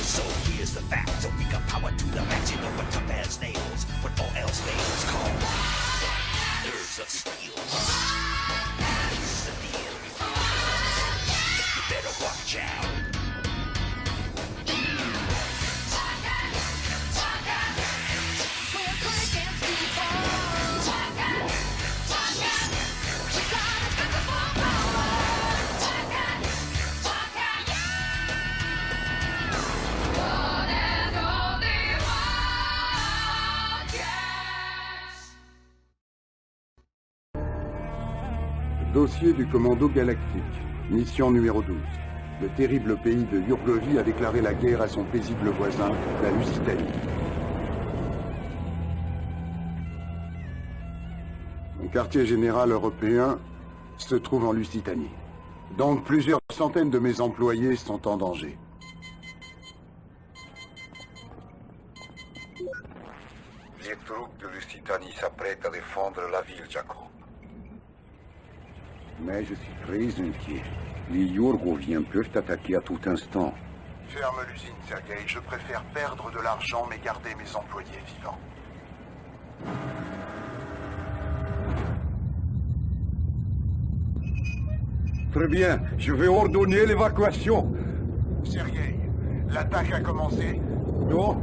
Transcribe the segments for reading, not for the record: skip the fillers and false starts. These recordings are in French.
So here's the fact, so we got power to the max. You know what tough as nails, when all else fails. Call nerves of steel. Here's the deal. You better watch out. Dossier du commando galactique. Mission numéro 12. Le terrible pays de Yurgovie a déclaré la guerre à son paisible voisin, la Lusitanie. Le quartier général européen se trouve en Lusitanie. Donc plusieurs centaines de mes employés sont en danger. Les troupes de Lusitanie s'apprêtent à défendre la ville, Jacob. Mais je suis très inquiet. Les Yurgoviens peuvent attaquer à tout instant. Ferme l'usine, Sergei. Je préfère perdre de l'argent mais garder mes employés vivants. Très bien, je vais ordonner l'évacuation. Sergei, l'attaque a commencé. Non,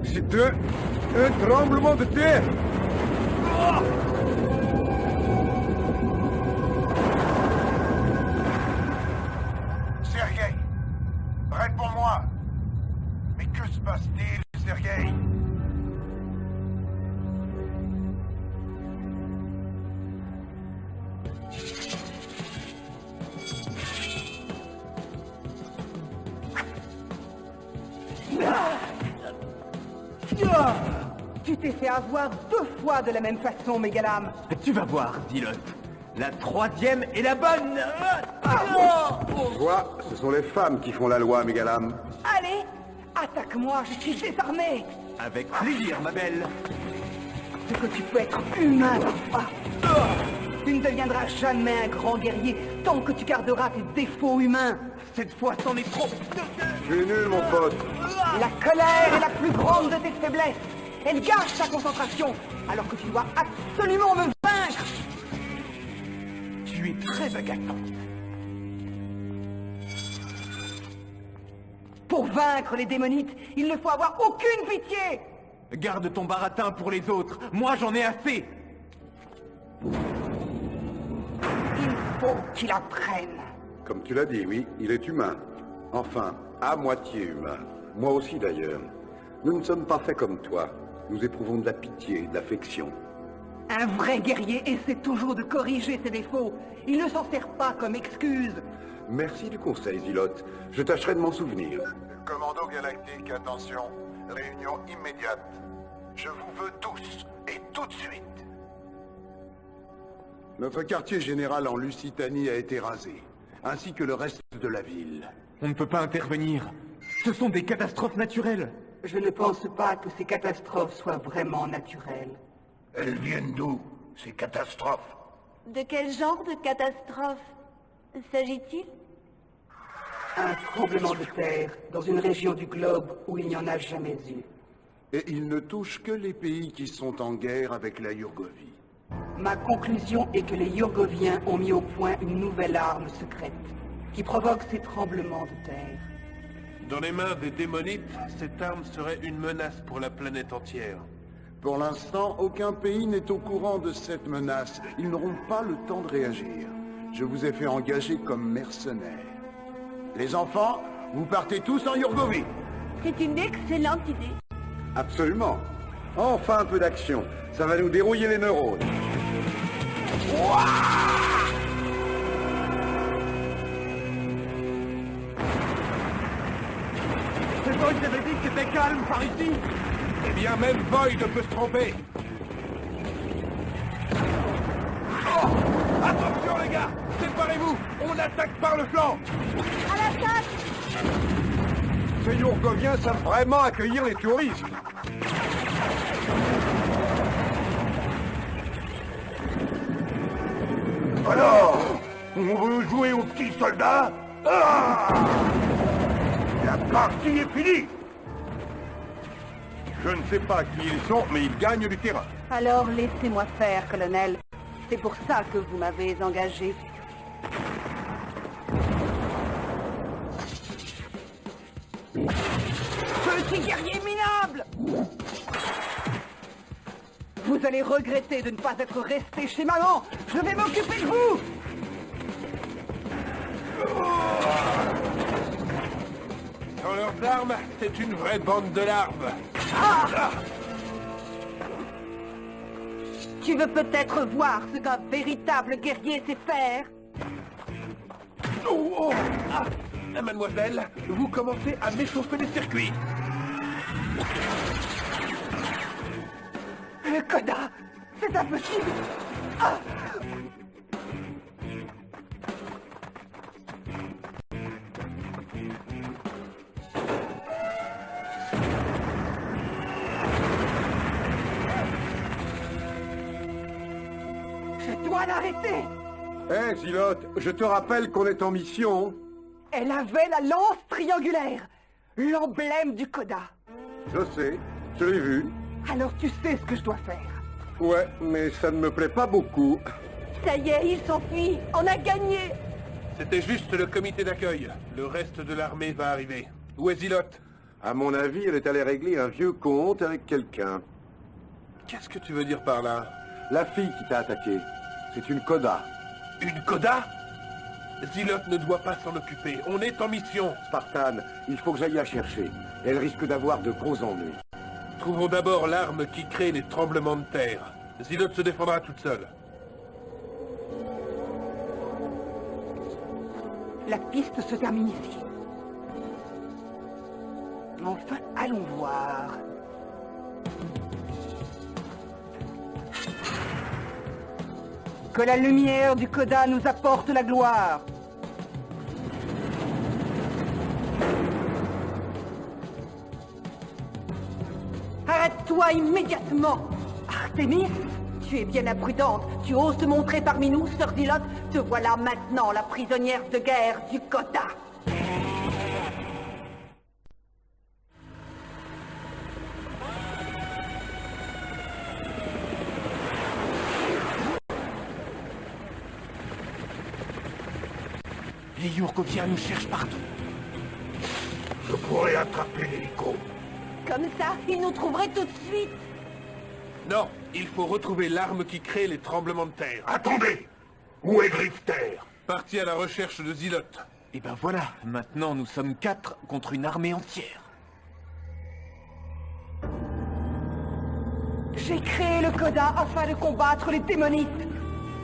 c'est un tremblement de terre. Ah! Sergei, réponds-moi. Mais que se passe-t-il, Sergei? Tu t'es fait avoir 2 fois de la même façon, Mégalame. Tu vas voir, Zilote. La 3e est la bonne. Toi, ce sont les femmes qui font la loi, Mégalame. Allez, attaque-moi, je suis désarmé. Avec plaisir, ma belle. C'est que tu peux être humain parfois. Tu ne deviendras jamais un grand guerrier tant que tu garderas tes défauts humains. Cette fois, c'en est trop. Tu es nul, mon pote. La colère est la plus grande de tes faiblesses. Elle gâche ta concentration, alors que tu dois absolument me vaincre. Tu es très agaçant. Pour vaincre les démonites, il ne faut avoir aucune pitié. Garde ton baratin pour les autres. Moi, j'en ai assez. Il faut qu'il apprenne. Comme tu l'as dit, oui, il est humain. Enfin, à moitié humain. Moi aussi, d'ailleurs. Nous ne sommes pas faits comme toi. Nous éprouvons de la pitié, de l'affection. Un vrai guerrier essaie toujours de corriger ses défauts. Il ne s'en sert pas comme excuse. Merci du conseil, Zilote. Je tâcherai de m'en souvenir. Commando galactique, attention. Réunion immédiate. Je vous veux tous, et tout de suite. Notre quartier général en Lusitanie a été rasé, ainsi que le reste de la ville. On ne peut pas intervenir. Ce sont des catastrophes naturelles. Je ne pense pas que ces catastrophes soient vraiment naturelles. Elles viennent d'où, ces catastrophes? De quel genre de catastrophe s'agit-il? Un tremblement de terre dans une région du globe où il n'y en a jamais eu. Et il ne touche que les pays qui sont en guerre avec la Yurgovie. Ma conclusion est que les Yurgoviens ont mis au point une nouvelle arme secrète qui provoque ces tremblements de terre. Dans les mains des démonites, cette arme serait une menace pour la planète entière. Pour l'instant, aucun pays n'est au courant de cette menace. Ils n'auront pas le temps de réagir. Je vous ai fait engager comme mercenaires. Les enfants, vous partez tous en Yurgovie. C'est une excellente idée. Absolument. Enfin un peu d'action. Ça va nous dérouiller les neurones. C'est toi qui t'avais dit que c'était calme par ici. Eh bien, même Void peut se tromper. Oh, attention, les gars. Séparez-vous. On attaque par le flanc. À l'attaque! Ces Yurgoviens savent vraiment accueillir les touristes. Alors, on veut jouer aux petits soldats? Ah! La partie est finie! Je ne sais pas qui ils sont, mais ils gagnent du terrain. Alors laissez-moi faire, colonel. C'est pour ça que vous m'avez engagé. Petit guerrier minable! Vous allez regretter de ne pas être resté chez maman. Je vais m'occuper de vous. Dans leurs armes, c'est une vraie bande de larves. Tu veux peut-être voir ce qu'un véritable guerrier sait faire? Oh, oh. Ah, mademoiselle, vous commencez à m'échauffer les circuits. Le Coda, c'est impossible. Ah. Je dois l'arrêter. Hé, Zilote, je te rappelle qu'on est en mission. Elle avait la lance triangulaire, l'emblème du Coda. Je sais, je l'ai vu. Alors tu sais ce que je dois faire. Ouais, mais ça ne me plaît pas beaucoup. Ça y est, il s'enfuit. On a gagné. C'était juste le comité d'accueil. Le reste de l'armée va arriver. Où est Zilote? À mon avis, elle est allée régler un vieux compte avec quelqu'un. Qu'est-ce que tu veux dire par là? La fille qui t'a attaqué, c'est une Coda. Une Coda? Zilote ne doit pas s'en occuper. On est en mission. Spartan, il faut que j'aille la chercher. Elle risque d'avoir de gros ennuis. Trouvons d'abord l'arme qui crée les tremblements de terre. Zilote se défendra toute seule. La piste se termine ici. Enfin, allons voir. Que la lumière du Coda nous apporte la gloire. Arrête-toi immédiatement. Artemis, tu es bien imprudente. Tu oses te montrer parmi nous, sœur Zilote. Te voilà maintenant la prisonnière de guerre du Coda. Les Yurkoviens nous cherchent partout. Je pourrais attraper l'hélico. Comme ça, il nous trouverait tout de suite. Non, il faut retrouver l'arme qui crée les tremblements de terre. Attendez! Où est Drifter? Parti à la recherche de Zilote. Et ben voilà, maintenant nous sommes 4 contre une armée entière. J'ai créé le Coda afin de combattre les démonites.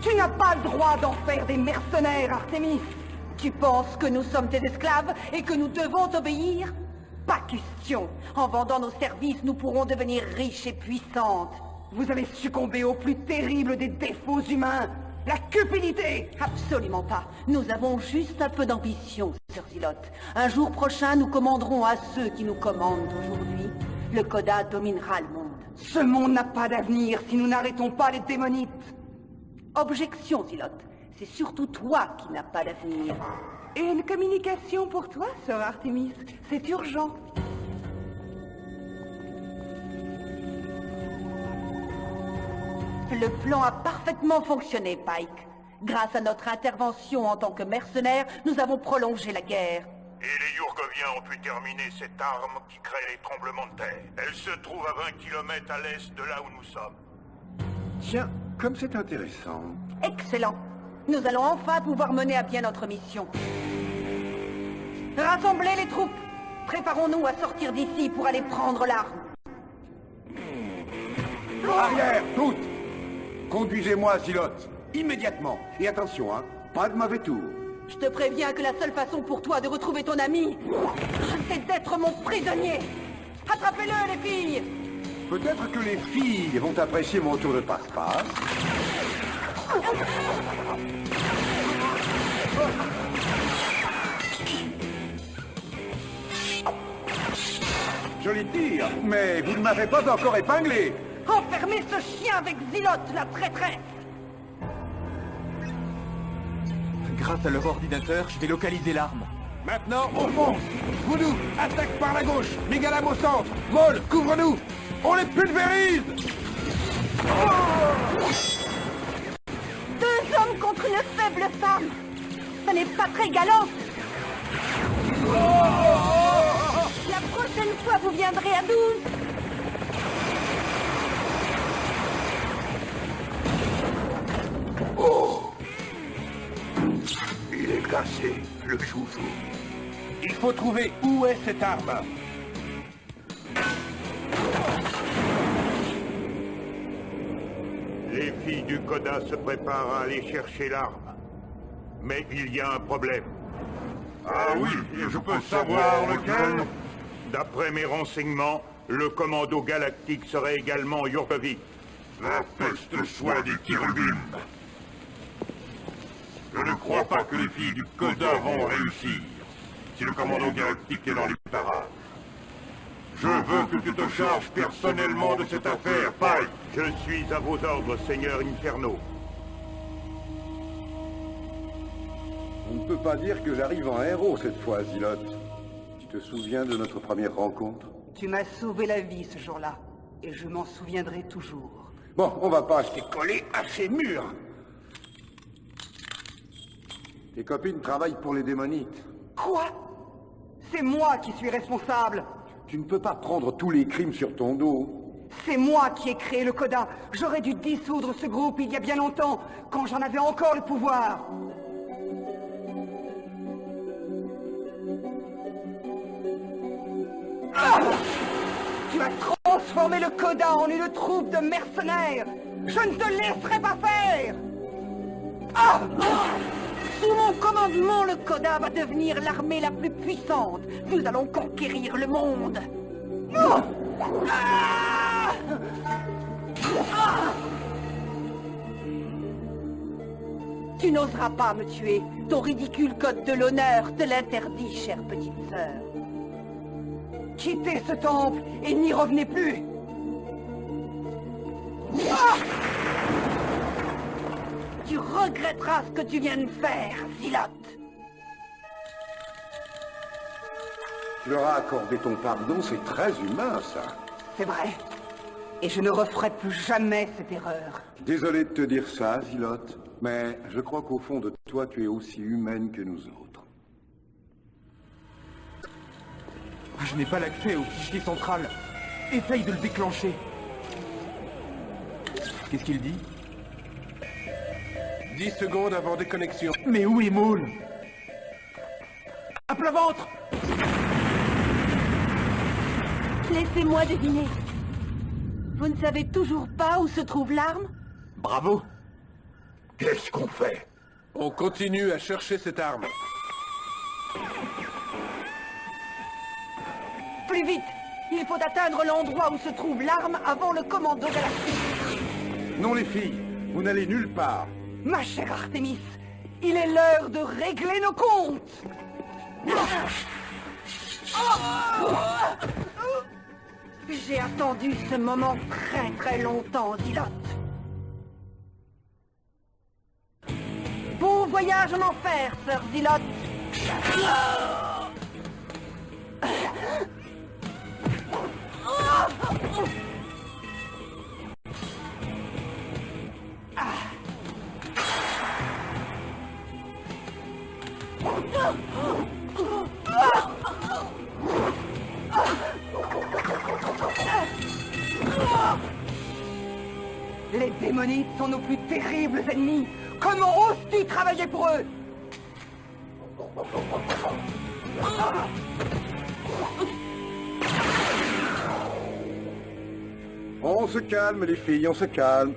Tu n'as pas le droit d'en faire des mercenaires, Artemis. Tu penses que nous sommes tes esclaves et que nous devons t'obéir? Pas question. En vendant nos services, nous pourrons devenir riches et puissantes. Vous avez succombé au plus terrible des défauts humains, la cupidité. Absolument pas. Nous avons juste un peu d'ambition, sœur Zilote. Un jour prochain, nous commanderons à ceux qui nous commandent aujourd'hui. Le Coda dominera le monde. Ce monde n'a pas d'avenir si nous n'arrêtons pas les démonites. Objection, Zilote. C'est surtout toi qui n'as pas d'avenir. Et une communication pour toi, sœur Artemis. C'est urgent. Le plan a parfaitement fonctionné, Pike. Grâce à notre intervention en tant que mercenaires, nous avons prolongé la guerre. Et les Yurgoviens ont pu terminer cette arme qui crée les tremblements de terre. Elle se trouve à 20 km à l'est de là où nous sommes. Tiens, comme c'est intéressant. Excellent. Nous allons enfin pouvoir mener à bien notre mission. Rassemblez les troupes. Préparons-nous à sortir d'ici pour aller prendre l'arme. Arrière, toutes! Conduisez-moi, Zilote, immédiatement. Et attention, hein, pas de mauvais tour. Je te préviens que la seule façon pour toi de retrouver ton ami, c'est d'être mon prisonnier. Attrapez-le, les filles! Peut-être que les filles vont apprécier mon tour de passe-passe. Joli tir, mais vous ne m'avez pas encore épinglé. Enfermez ce chien avec Zilote, la traîtresse! Grâce à leur ordinateur, je vais localiser l'arme. Maintenant, on fonce. Voodoo, attaque par la gauche. Megalam au centre. Maul, couvre-nous. On les pulvérise! Deux hommes contre une faible femme. Ce n'est pas très galant. La prochaine fois, vous viendrez à 12. Il est cassé, le chouchou. Il faut trouver où est cette arme. Les filles du Coda se préparent à aller chercher l'arme. Mais il y a un problème. Ah oui, je peux savoir lequel? D'après mes renseignements, le commando galactique serait également Yurkovik. La peste soit des Kirubim. Je ne crois pas que les filles du Coda vont réussir. Si le commando galactique est dans les parages. Je veux que tu te charges personnellement de cette affaire, Pike. Je suis à vos ordres, Seigneur Inferno. On ne peut pas dire que j'arrive en héros cette fois, Zilot. Tu te souviens de notre première rencontre? Tu m'as sauvé la vie ce jour-là, et je m'en souviendrai toujours. Bon, on va pas acheter. Collé à ces murs. Tes copines travaillent pour les démonites. Quoi? C'est moi qui suis responsable. Tu ne peux pas prendre tous les crimes sur ton dos. C'est moi qui ai créé le Coda. J'aurais dû dissoudre ce groupe il y a bien longtemps, quand j'en avais encore le pouvoir. Ah! Tu as transformé le Coda en une troupe de mercenaires. Je ne te laisserai pas faire. Ah! Sous mon commandement, le Coda va devenir l'armée la plus puissante. Nous allons conquérir le monde. Ah! Ah! Tu n'oseras pas me tuer. Ton ridicule code de l'honneur te l'interdit, chère petite sœur. Quittez ce temple et n'y revenez plus. Ah! Tu regretteras ce que tu viens de faire, Zilot. Tu leur as accordé ton pardon, c'est très humain, ça. C'est vrai. Et je ne referai plus jamais cette erreur. Désolé de te dire ça, Zilot, mais je crois qu'au fond de toi, tu es aussi humaine que nous autres. Je n'ai pas l'accès au fichier central. Essaye de le déclencher. Qu'est-ce qu'il dit? 10 secondes avant déconnexion. Mais où est Maul? À plat ventre! Laissez-moi deviner. Vous ne savez toujours pas où se trouve l'arme? Bravo! Qu'est-ce qu'on fait? On continue à chercher cette arme. Plus vite! Il faut atteindre l'endroit où se trouve l'arme avant le commando galactique. Non, les filles, vous n'allez nulle part. Ma chère Artemis, il est l'heure de régler nos comptes. J'ai attendu ce moment très très longtemps, Zilot. Bon voyage en enfer, sœur Zilot. Les démonites sont nos plus terribles ennemis. Comment oses-tu travailler pour eux? On se calme, les filles, on se calme.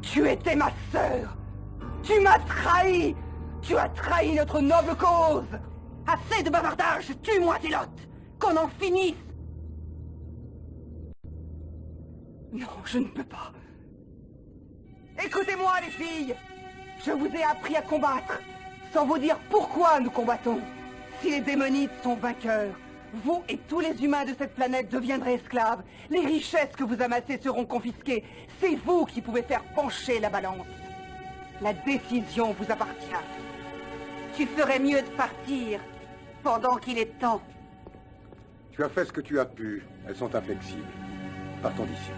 Tu étais ma sœur. Tu m'as trahi. Tu as trahi notre noble cause. Assez de bavardage. Tue-moi, Zilot. Qu'on en finisse. Non, je ne peux pas. Écoutez-moi, les filles. Je vous ai appris à combattre, sans vous dire pourquoi nous combattons. Si les démonites sont vainqueurs, vous et tous les humains de cette planète deviendrez esclaves. Les richesses que vous amassez seront confisquées. C'est vous qui pouvez faire pencher la balance. La décision vous appartient. Tu ferais mieux de partir Pendant qu'il est temps. Tu as fait ce que tu as pu. Elles sont inflexibles. Partons d'ici.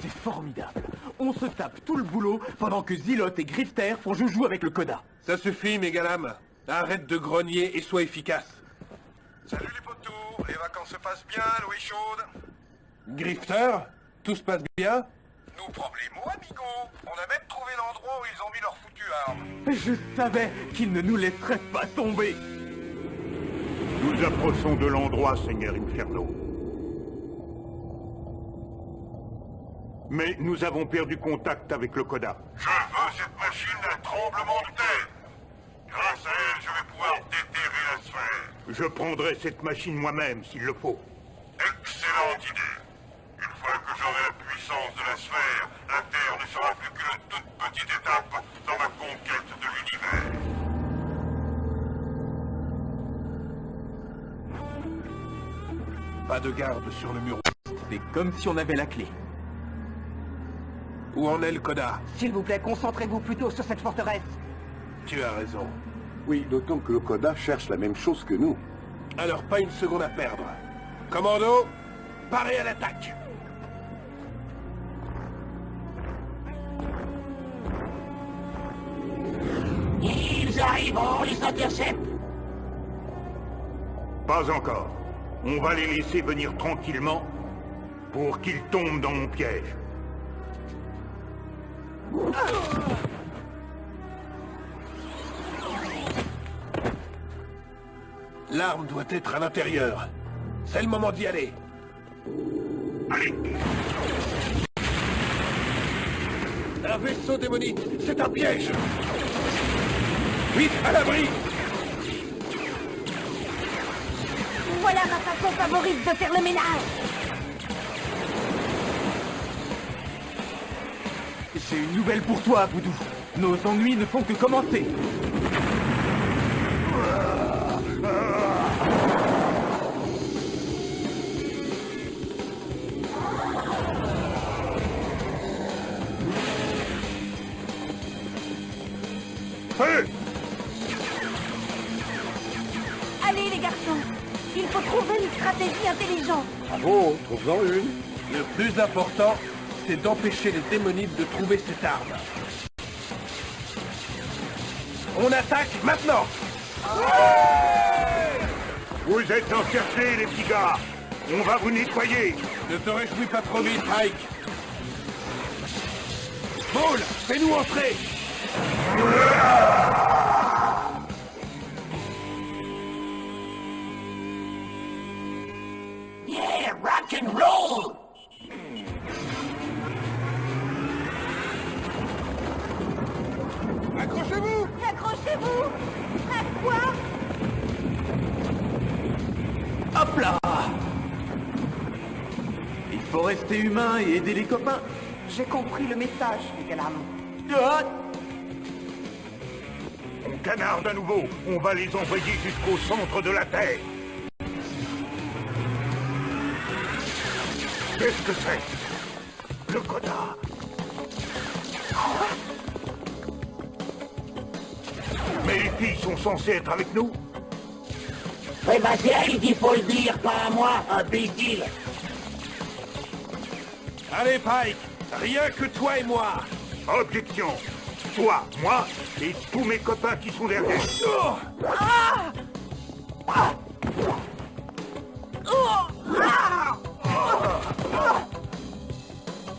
C'est formidable. On se tape tout le boulot pendant que Zilote et Grifter font joujou avec le Coda. Ça suffit, Mégalame. Arrête de grogner et sois efficace. Salut les potos, les vacances se passent bien, l'eau est chaude. Grifter, tout se passe bien? Nous problemo, amigo. On a même trouvé l'endroit où ils ont mis leurs foutues armes. Je savais qu'ils ne nous laisseraient pas tomber. Nous approchons de l'endroit, Seigneur Inferno. Mais nous avons perdu contact avec le Coda. Je veux cette machine d'un tremblement de terre. Grâce à elle, je vais pouvoir déterrer la sphère. Je prendrai cette machine moi-même, s'il le faut. Excellente idée. Une fois que j'aurai la puissance de la sphère, la Terre ne sera plus qu'une toute petite étape dans ma conquête de l'univers. Pas de garde sur le mur. C'est comme si on avait la clé. Où en est le Coda? S'il vous plaît, concentrez-vous plutôt sur cette forteresse. Tu as raison. Oui, d'autant que le Coda cherche la même chose que nous. Alors pas une seconde à perdre. Commando, parez à l'attaque. Ils arrivent, on les intercepte. Pas encore. On va les laisser venir tranquillement pour qu'ils tombent dans mon piège. L'arme doit être à l'intérieur. C'est le moment d'y aller. Allez. Un vaisseau démonique, c'est un piège. Vite, à l'abri. Voilà ma façon favorite de faire le ménage. C'est une nouvelle pour toi, Boudou. Nos ennuis ne font que commencer. Feu! Allez les garçons, il faut trouver une stratégie intelligente. Bravo, trouve-en une. Le plus important, c'est d'empêcher les démonites de trouver cette arme. On attaque maintenant! Vous êtes encerclés, les petits gars! On va vous nettoyer! Ne te réjouis pas trop vite, Mike! Paul, fais-nous entrer! Yeah, rock and roll. Accrochez-vous! Accrochez-vous. À quoi? Hop là! Il faut rester humain et aider les copains. J'ai compris le message, Mégalame. Ah! On canarde à nouveau. On va les envoyer jusqu'au centre de la Terre. Qu'est-ce que c'est? Le Coda. Mais les filles sont censées être avec nous? Ouais, bah c'est à elle qu'il faut le dire, pas à moi, imbécile. Allez, Pike, rien que toi et moi. Objection. Toi, moi et tous mes copains qui sont derrière.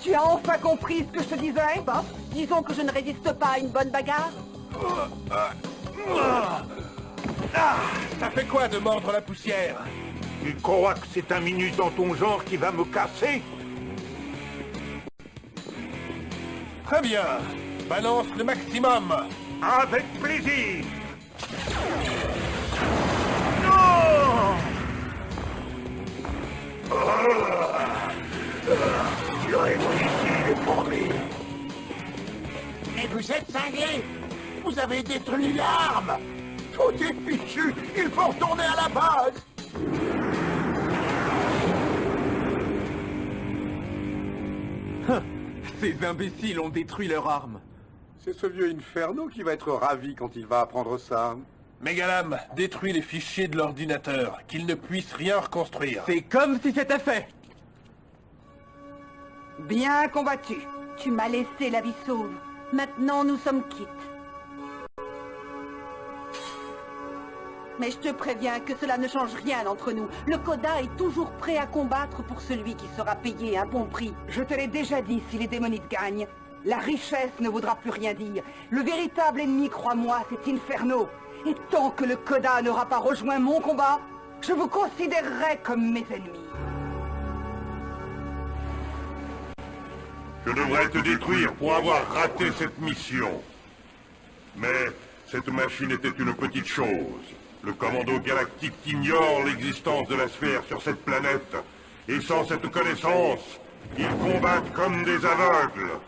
Tu as enfin compris ce que je te disais, Bob? Disons que je ne résiste pas à une bonne bagarre. Ça fait quoi de mordre la poussière? Tu crois que c'est un minus dans ton genre qui va me casser? Très bien. Balance le maximum. Avec plaisir. Non! J'aurais voulu l'effondrer. Mais vous êtes cinglés. Vous avez détruit l'arme. Tout est fichu. Il faut retourner à la base. Ces imbéciles ont détruit leur arme. C'est ce vieux Inferno qui va être ravi quand il va apprendre ça. Megalam, détruis les fichiers de l'ordinateur, qu'il ne puisse rien reconstruire. C'est comme si c'était fait. Bien combattu. Tu m'as laissé la vie sauve. Maintenant, nous sommes quittes. Mais je te préviens que cela ne change rien entre nous. Le Coda est toujours prêt à combattre pour celui qui sera payé un bon prix. Je te l'ai déjà dit, si les démonites gagnent, la richesse ne voudra plus rien dire. Le véritable ennemi, crois-moi, c'est Inferno. Et tant que le Coda n'aura pas rejoint mon combat, je vous considérerai comme mes ennemis. Je devrais te détruire pour avoir raté cette mission. Mais cette machine était une petite chose. Le commando galactique ignore l'existence de la sphère sur cette planète. Et sans cette connaissance, ils combattent comme des aveugles.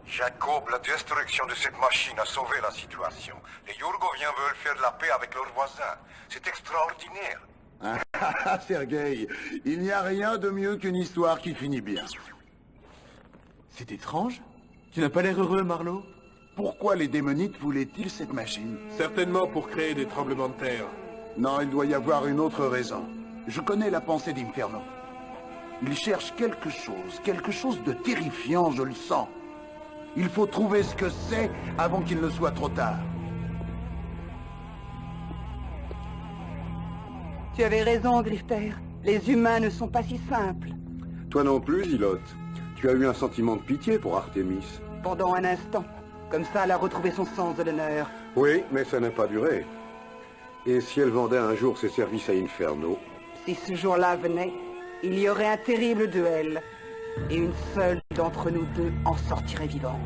Jacob, la destruction de cette machine a sauvé la situation. Les Yurgoviens veulent faire la paix avec leurs voisins. C'est extraordinaire. Ah, Sergueï, il n'y a rien de mieux qu'une histoire qui finit bien. C'est étrange. Tu n'as pas l'air heureux, Marlowe. Pourquoi les démonites voulaient-ils cette machine? Certainement pour créer des tremblements de terre. Non, il doit y avoir une autre raison. Je connais la pensée d'Inferno. Il cherche quelque chose de terrifiant, je le sens. Il faut trouver ce que c'est avant qu'il ne soit trop tard. Tu avais raison, Grifter. Les humains ne sont pas si simples. Toi non plus, Zilot. Tu as eu un sentiment de pitié pour Artemis. Pendant un instant. Comme ça, elle a retrouvé son sens de l'honneur. Oui, mais ça n'a pas duré. Et si elle vendait un jour ses services à Inferno? Si ce jour-là venait, il y aurait un terrible duel. Et une seule d'entre nous deux en sortirait vivante.